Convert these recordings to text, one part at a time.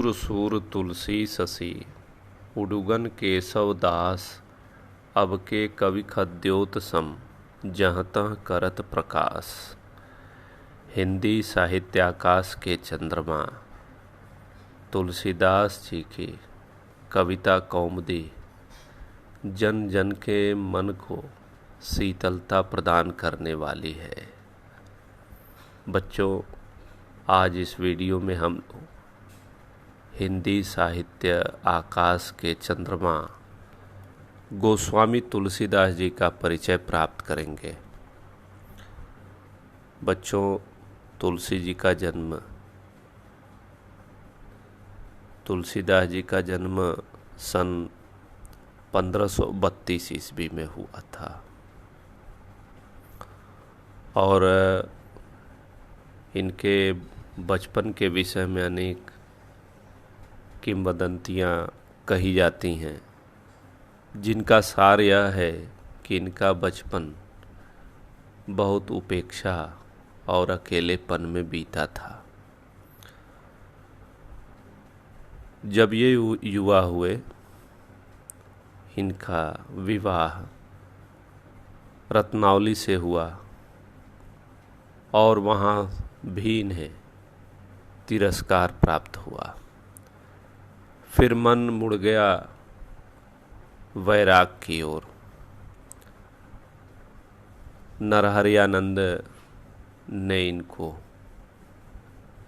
सूर सूर तुलसी ससी उडुगन केशव दास। अब के कवि खद्योत सम जहाँ तहाँ करत प्रकाश। हिंदी साहित्य आकाश के चंद्रमा तुलसीदास जी की कविता कौमुदी जन जन के मन को शीतलता प्रदान करने वाली है। बच्चों, आज इस वीडियो में हम हिंदी साहित्य आकाश के चंद्रमा गोस्वामी तुलसीदास जी का परिचय प्राप्त करेंगे। बच्चों, तुलसीदास जी का जन्म सन 1532 ईस्वी में हुआ था और इनके बचपन के विषय में अनेक किंवदंतियाँ कही जाती हैं, जिनका सार यह है कि इनका बचपन बहुत उपेक्षा और अकेलेपन में बीता था। जब ये युवा हुए, इनका विवाह रत्नावली से हुआ और वहाँ भी इन्हें तिरस्कार प्राप्त हुआ। फिर मन मुड़ गया वैराग की ओर। नरहरियानंद ने इनको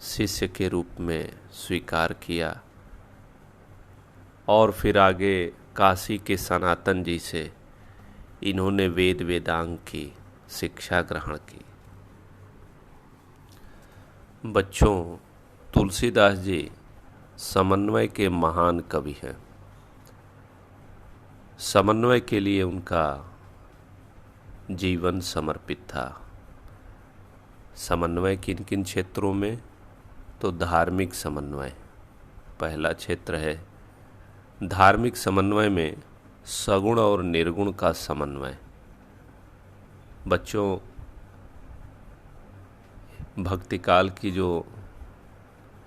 शिष्य के रूप में स्वीकार किया और फिर आगे काशी के सनातन जी से इन्होंने वेद वेदांग की शिक्षा ग्रहण की। बच्चों, तुलसीदास जी समन्वय के महान कवि हैं। समन्वय के लिए उनका जीवन समर्पित था। समन्वय किन किन क्षेत्रों में? तो धार्मिक समन्वय पहला क्षेत्र है। धार्मिक समन्वय में सगुण और निर्गुण का समन्वय। बच्चों, भक्तिकाल की जो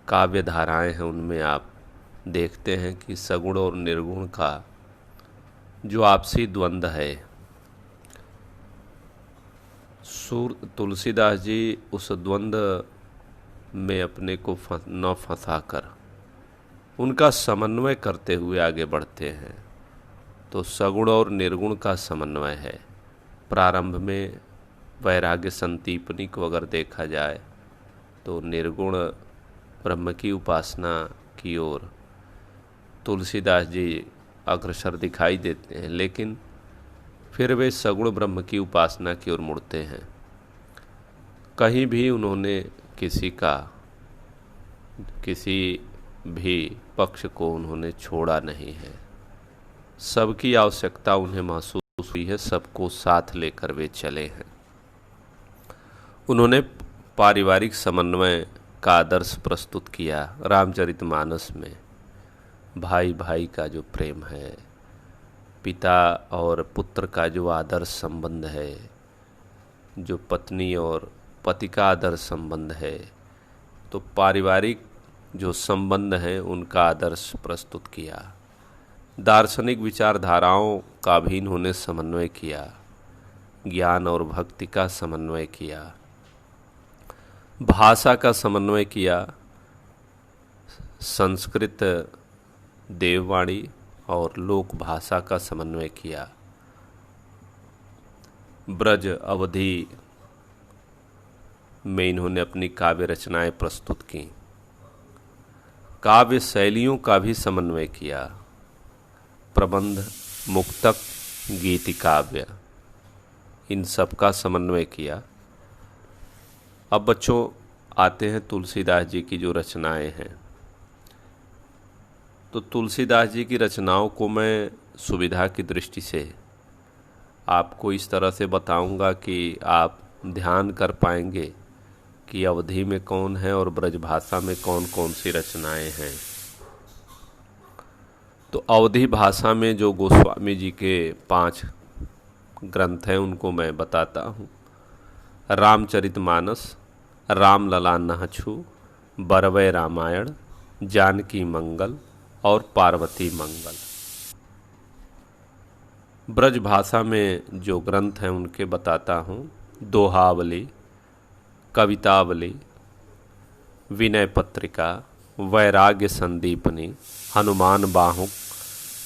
काव्य धाराएं हैं उनमें आप देखते हैं कि सगुण और निर्गुण का जो आपसी द्वंद्व है, तुलसीदास जी उस द्वंद्व में अपने को न फंसाकर उनका समन्वय करते हुए आगे बढ़ते हैं। तो सगुण और निर्गुण का समन्वय है। प्रारंभ में वैराग्य संदीपनी को अगर देखा जाए तो निर्गुण ब्रह्म की उपासना की ओर तुलसीदास जी अग्रसर दिखाई देते हैं, लेकिन फिर वे सगुण ब्रह्म की उपासना की ओर मुड़ते हैं। कहीं भी उन्होंने किसी भी पक्ष को उन्होंने छोड़ा नहीं है। सबकी आवश्यकता उन्हें महसूस हुई है, सबको साथ लेकर वे चले हैं। उन्होंने पारिवारिक समन्वय का आदर्श प्रस्तुत किया। रामचरितमानस में भाई भाई का जो प्रेम है, पिता और पुत्र का जो आदर्श संबंध है, जो पत्नी और पति का आदर्श संबंध है, तो पारिवारिक जो संबंध हैं उनका आदर्श प्रस्तुत किया। दार्शनिक विचारधाराओं का भी इन्होंने समन्वय किया। ज्ञान और भक्ति का समन्वय किया। भाषा का समन्वय किया। संस्कृत देववाणी और लोक भाषा का समन्वय किया। ब्रज अवधि में इन्होंने अपनी काव्य रचनाएं प्रस्तुत की। काव्य शैलियों का भी समन्वय किया। प्रबंध, मुक्तक, गीति काव्य, इन सब का समन्वय किया। अब बच्चों, आते हैं तुलसीदास जी की जो रचनाएं हैं। तो तुलसीदास जी की रचनाओं को मैं सुविधा की दृष्टि से आपको इस तरह से बताऊंगा कि आप ध्यान कर पाएंगे कि अवधि में कौन है और ब्रजभाषा में कौन कौन सी रचनाएं हैं। तो अवधि भाषा में जो गोस्वामी जी के 5 ग्रंथ हैं उनको मैं बताता हूँ। रामचरितमानस, रामलला नहछु, बरवै रामायण, जानकी मंगल और पार्वती मंगल। ब्रज भाषा में जो ग्रंथ हैं उनके बताता हूँ। दोहावली, कवितावली, विनय पत्रिका, वैराग्य संदीपनी, हनुमान बाहुक,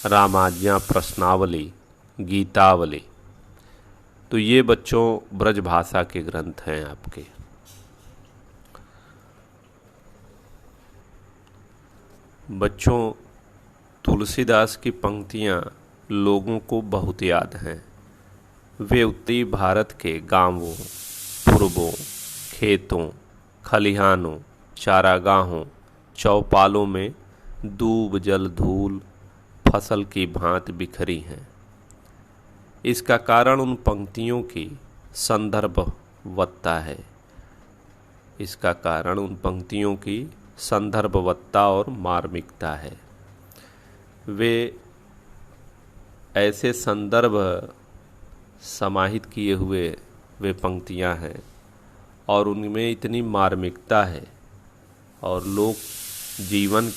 रामाज्ञा प्रश्नावली, गीतावली। तो ये बच्चों ब्रज भाषा के ग्रंथ हैं आपके। बच्चों, तुलसीदास की पंक्तियाँ लोगों को बहुत याद हैं। वे उत्तरी भारत के गांवों, पूर्वों, खेतों, खलिहानों, चारागाहों, चौपालों में दूब जल धूल फसल की भांति बिखरी हैं। इसका कारण उन पंक्तियों की संदर्भवत्ता है। इसका कारण उन पंक्तियों की संदर्भवत्ता और मार्मिकता है। वे ऐसे संदर्भ समाहित किए हुए वे पंक्तियां हैं और उनमें इतनी मार्मिकता है और लोक जीवन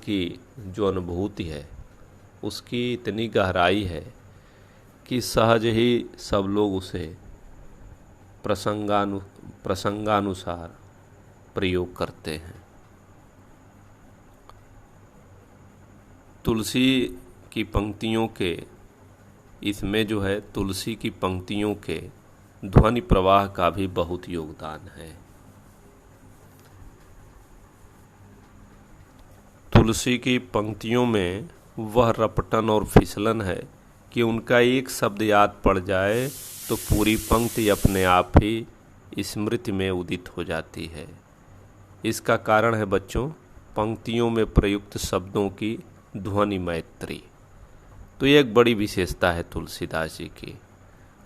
की जो अनुभूति है उसकी इतनी गहराई है कि सहज ही सब लोग उसे प्रसंगानुसार प्रयोग करते हैं। तुलसी की पंक्तियों के इसमें जो है तुलसी की पंक्तियों के ध्वनि प्रवाह का भी बहुत योगदान है। तुलसी की पंक्तियों में वह रपटन और फिसलन है कि उनका एक शब्द याद पड़ जाए तो पूरी पंक्ति अपने आप ही स्मृति में उदित हो जाती है। इसका कारण है बच्चों पंक्तियों में प्रयुक्त शब्दों की ध्वनि मैत्री। तो ये एक बड़ी विशेषता है तुलसीदास जी की।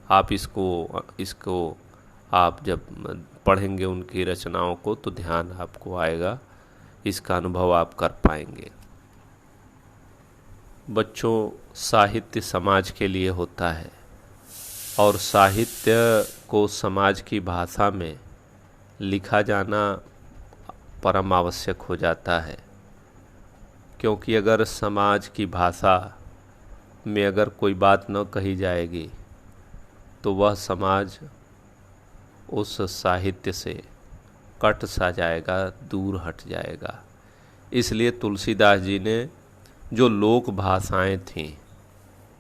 आप इसको आप जब पढ़ेंगे उनकी रचनाओं को तो ध्यान आपको आएगा, इसका अनुभव आप कर पाएंगे। बच्चों, साहित्य समाज के लिए होता है और साहित्य को समाज की भाषा में लिखा जाना परम आवश्यक हो जाता है, क्योंकि अगर समाज की भाषा में अगर कोई बात न कही जाएगी तो वह समाज उस साहित्य से कट सा जाएगा, दूर हट जाएगा। इसलिए तुलसीदास जी ने जो लोक भाषाएं थीं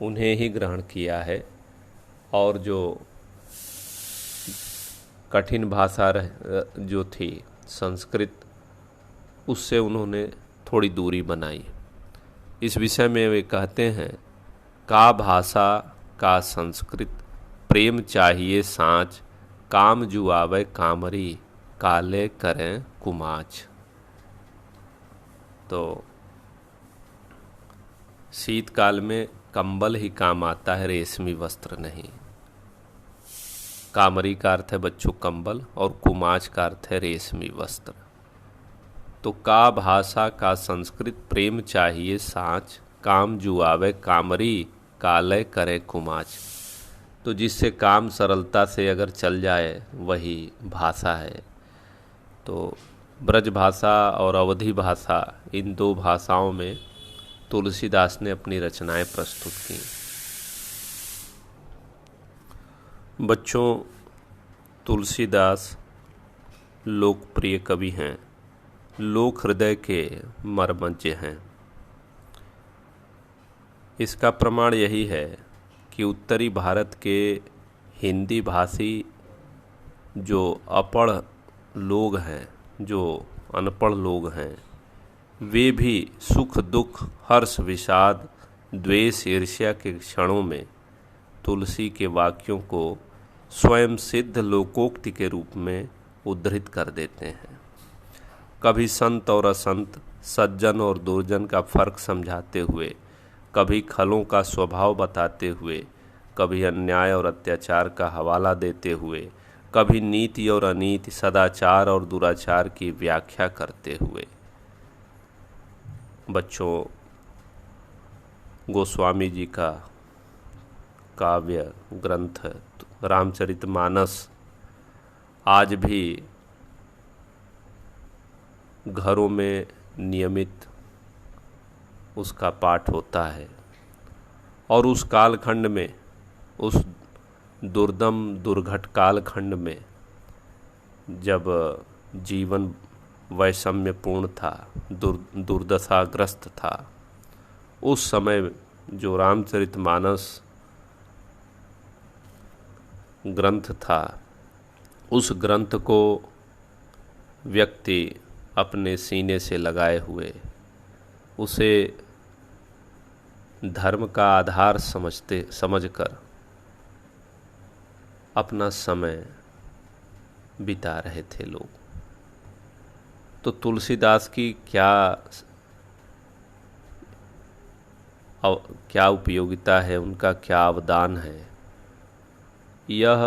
उन्हें ही ग्रहण किया है और जो कठिन भाषा जो थी संस्कृत, उससे उन्होंने थोड़ी दूरी बनाई। इस विषय में वे कहते हैं, का भाषा का संस्कृत, प्रेम चाहिए साँच, काम जुआवे कामरी, काले करें कुमाच। तो शीतकाल में कंबल ही काम आता है, रेशमी वस्त्र नहीं। कामरी का अर्थ है बच्चों कंबल और कुमाच का अर्थ है रेशमी वस्त्र। तो का भाषा का संस्कृत, प्रेम चाहिए साँच, काम जुआवे कामरी, काले करे कुमाच। तो जिससे काम सरलता से अगर चल जाए वही भाषा है। तो ब्रज भाषा और अवधी भाषा, इन दो भाषाओं में तुलसीदास ने अपनी रचनाएं प्रस्तुत की। बच्चों, तुलसीदास लोकप्रिय कवि हैं, लोक हृदय के मर्मज्ञ हैं। इसका प्रमाण यही है कि उत्तरी भारत के हिंदी भाषी जो अपढ़ लोग हैं, जो अनपढ़ लोग हैं, वे भी सुख दुख, हर्ष विषाद, द्वेष ईर्ष्या के क्षणों में तुलसी के वाक्यों को स्वयं सिद्ध लोकोक्ति के रूप में उद्धृत कर देते हैं। कभी संत और असंत, सज्जन और दुर्जन का फर्क समझाते हुए, कभी खलों का स्वभाव बताते हुए, कभी अन्याय और अत्याचार का हवाला देते हुए, कभी नीति और अनीति, सदाचार और दुराचार की व्याख्या करते हुए। बच्चों, गोस्वामी जी का काव्य ग्रंथ रामचरितमानस आज भी घरों में नियमित उसका पाठ होता है। और उस कालखंड में, उस दुर्दम दुर्घट कालखंड में, जब जीवन वैषम्यपूर्ण था, दुर्दशाग्रस्त था, उस समय जो रामचरितमानस ग्रंथ था, उस ग्रंथ को व्यक्ति अपने सीने से लगाए हुए उसे धर्म का आधार समझकर अपना समय बिता रहे थे लोग। तो तुलसीदास की क्या उपयोगिता है, उनका क्या अवदान है, यह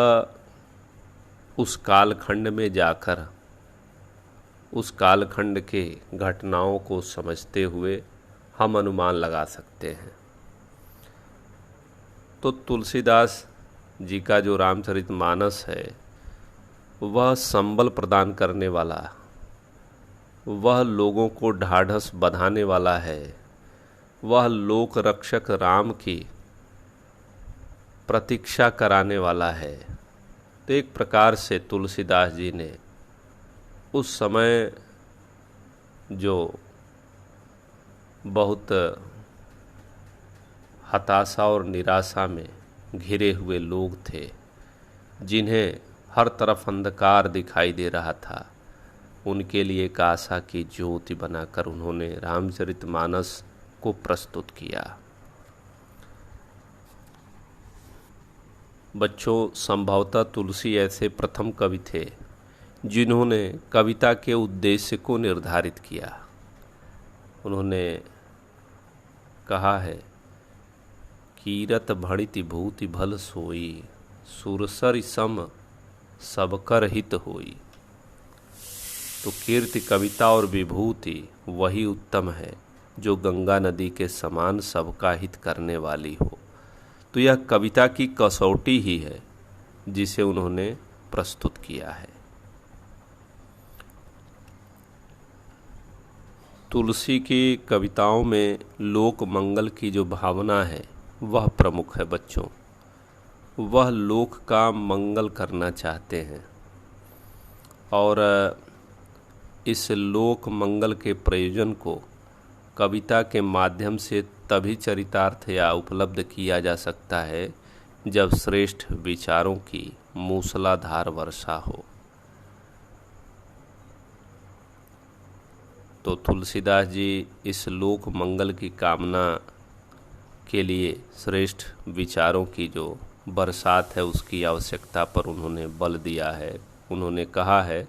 उस कालखंड में जाकर उस कालखंड के घटनाओं को समझते हुए हम अनुमान लगा सकते हैं। तो तुलसीदास जी का जो रामचरितमानस है वह संबल प्रदान करने वाला, वह लोगों को ढाढ़स बंधाने वाला है, वह लोक रक्षक राम की प्रतीक्षा कराने वाला है। तो एक प्रकार से तुलसीदास जी ने उस समय जो बहुत हताशा और निराशा में घिरे हुए लोग थे, जिन्हें हर तरफ अंधकार दिखाई दे रहा था, उनके लिए एक आशा की ज्योति बनाकर उन्होंने रामचरितमानस को प्रस्तुत किया। बच्चों, संभवतः तुलसी ऐसे प्रथम कवि थे जिन्होंने कविता के उद्देश्य को निर्धारित किया। उन्होंने कहा है, कीरत भणिति भूति भल सोई, सुरसर सम सबकर हित होई। तो कीर्ति, कविता और विभूति वही उत्तम है जो गंगा नदी के समान सबका हित करने वाली हो। तो यह कविता की कसौटी ही है जिसे उन्होंने प्रस्तुत किया है। तुलसी की कविताओं में लोक मंगल की जो भावना है वह प्रमुख है बच्चों। वह लोक का मंगल करना चाहते हैं और इस लोक मंगल के प्रयोजन को कविता के माध्यम से तभी चरितार्थ या उपलब्ध किया जा सकता है जब श्रेष्ठ विचारों की मूसलाधार वर्षा हो। तो तुलसीदास जी इस लोक मंगल की कामना के लिए श्रेष्ठ विचारों की जो बरसात है उसकी आवश्यकता पर उन्होंने बल दिया है। उन्होंने कहा है,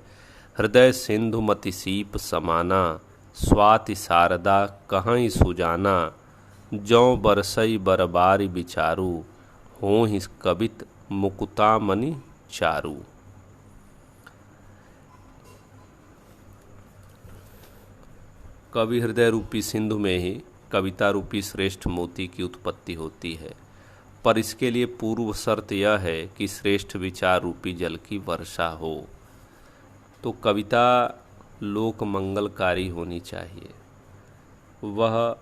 हृदय सिंधु मति सीप समाना, स्वाति शारदा कहीं सुजाना, जौ बरसई बरबारी बिचारू, हों ही कवित मुकुता मणि चारू। कवि हृदय रूपी सिंधु में ही कविता रूपी श्रेष्ठ मोती की उत्पत्ति होती है, पर इसके लिए पूर्व शर्त यह है कि श्रेष्ठ विचार रूपी जल की वर्षा हो। तो कविता लोक मंगलकारी होनी चाहिए, वह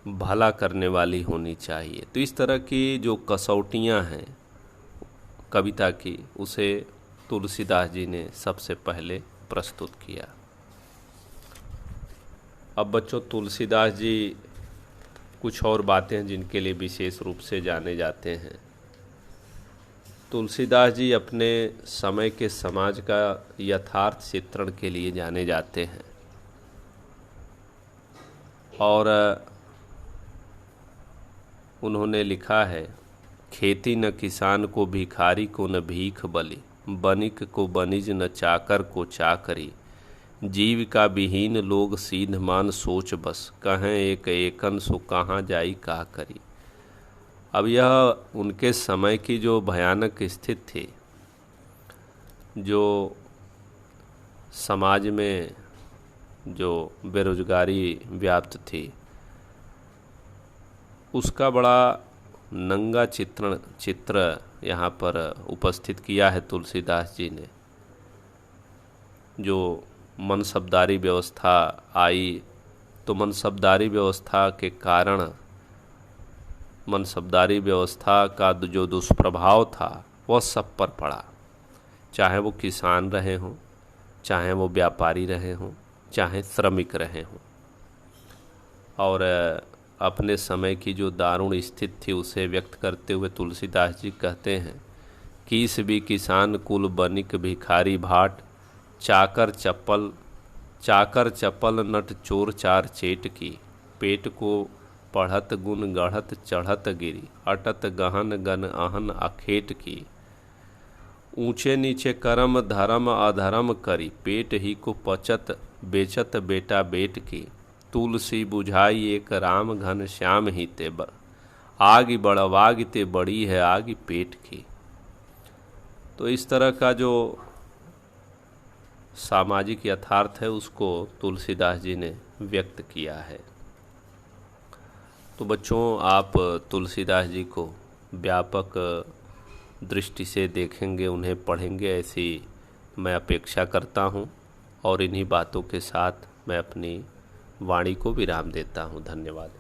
भला करने वाली होनी चाहिए। तो इस तरह की जो कसौटियां हैं कविता की, उसे तुलसीदास जी ने सबसे पहले प्रस्तुत किया। अब बच्चों, तुलसीदास जी कुछ और बातें हैं जिनके लिए विशेष रूप से जाने जाते हैं। तुलसीदास जी अपने समय के समाज का यथार्थ चित्रण के लिए जाने जाते हैं और उन्होंने लिखा है, खेती न किसान को भिखारी को न भीख बलि, बनिक को बनिज न चाकर को चाकरी, जीव का विहीन लोग सीध मान सोच बस, कहें एक एकन सो कहाँ जाई का करी। अब यह उनके समय की जो भयानक स्थिति थी, जो समाज में जो बेरोजगारी व्याप्त थी, उसका बड़ा नंगा चित्र यहाँ पर उपस्थित किया है तुलसीदास जी ने। जो मनसबदारी व्यवस्था आई, तो मनसबदारी व्यवस्था के कारण मनसबदारी व्यवस्था का जो दुष्प्रभाव था वह सब पर पड़ा, चाहे वो किसान रहे हों, चाहे वो व्यापारी रहे हों, चाहे श्रमिक रहे हों। और अपने समय की जो दारुण स्थिति थी उसे व्यक्त करते हुए तुलसीदास जी कहते हैं, किस भी किसान कुल बनिक भिखारी भाट, चाकर चपल नट चोर चार चेट की, पेट को पढ़त गुण गढ़त चढ़त गिरी, अटत गहन गन अहन अखेट की, ऊंचे नीचे कर्म धर्म अधर्म करी, पेट ही को पचत बेचत बेटा बेट की, तुलसी बुझाई एक राम घन श्याम ही ते आग बड़वाग ते बड़ी है आग पेट की। तो इस तरह का जो सामाजिक यथार्थ है उसको तुलसीदास जी ने व्यक्त किया है। तो बच्चों, आप तुलसीदास जी को व्यापक दृष्टि से देखेंगे, उन्हें पढ़ेंगे, ऐसी मैं अपेक्षा करता हूँ। और इन्हीं बातों के साथ मैं अपनी वाणी को विराम देता हूँ। धन्यवाद।